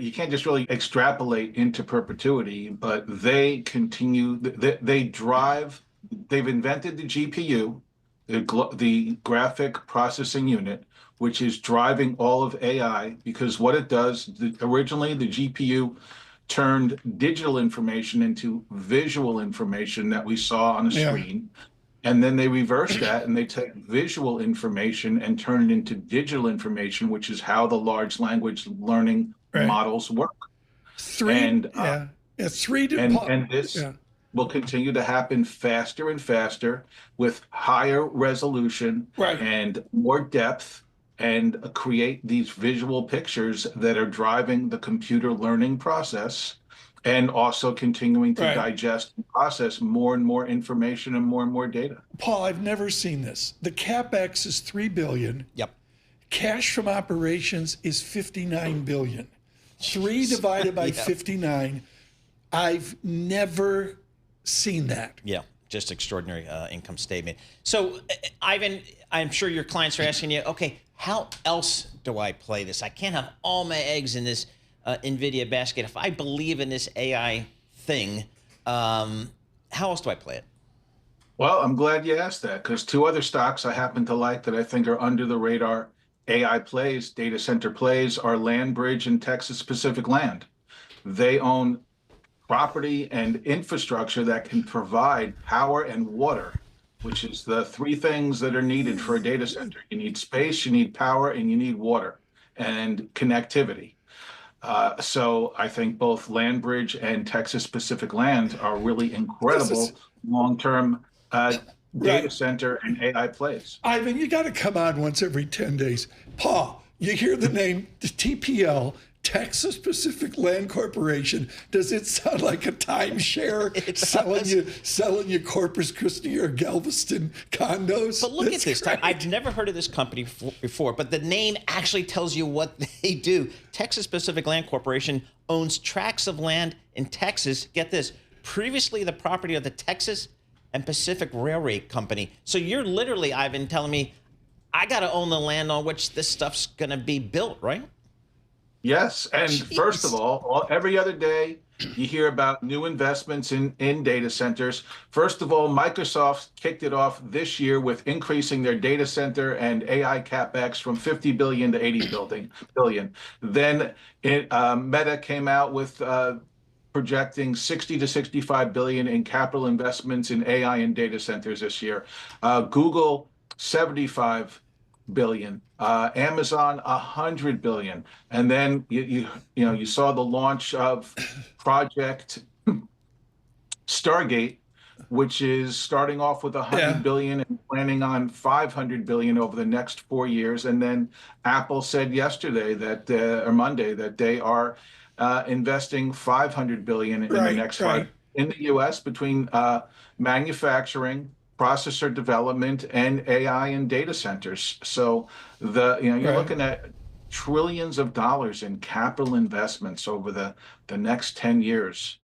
you can't just really extrapolate into perpetuity, but they continue, they drive, they've invented the GPU, the graphic processing unit, which is driving all of AI, because what it does, originally the GPU turned digital information into visual information that we saw on a screen. And then they reverse that and they take visual information and turn it into digital information, which is how the large language learning models work. And this will continue to happen faster and faster with higher resolution and more depth, and create these visual pictures that are driving the computer learning process, and also continuing to digest and process more and more information and more data. Paul, I've never seen this. The CapEx is $3 billion. Yep. Cash from operations is $59 billion. 3 divided by 59. I've never seen that. Yeah, just extraordinary income statement. So, Ivan, I'm sure your clients are asking you, okay, how else do I play this? I can't have all my eggs in this Nvidia basket. If I believe in this AI thing, how else do I play it? Well, I'm glad you asked that, because 2 other stocks I happen to like that I think are under the radar AI plays, data center plays, are LandBridge and Texas Pacific Land. They own property and infrastructure that can provide power and water, which is the 3 things that are needed for a data center. You need space, you need power, and you need water and connectivity. So I think both LandBridge and Texas Pacific Land are really incredible long-term data center and AI plays. Ivan, you got to come on once every 10 days. Paul, you hear the name TPL, Texas Pacific Land Corporation. Does it sound like a timeshare selling you Corpus Christi or Galveston condos? But look at this. I've never heard of this company before, but the name actually tells you what they do. Texas Pacific Land Corporation owns tracts of land in Texas. Get this, previously the property of the Texas and Pacific Railway Company. So you're literally, Ivan, telling me I got to own the land on which this stuff's going to be built, right? Yes, and first of all, every other day you hear about new investments in data centers. First of all, Microsoft kicked it off this year with increasing their data center and AI capex from 50 billion to 80 billion. Then Meta came out with projecting 60 to 65 billion in capital investments in AI and data centers this year. Google, 75 billion. Amazon, 100 billion. And then you saw the launch of Project Stargate, which is starting off with 100 billion and planning on 500 billion over the next 4 years. And then Apple said yesterday that, or Monday, that they are investing 500 billion in the next 5 in the U.S. between manufacturing, processor development, and AI and data centers. So you're looking at trillions of dollars in capital investments over the next 10 years.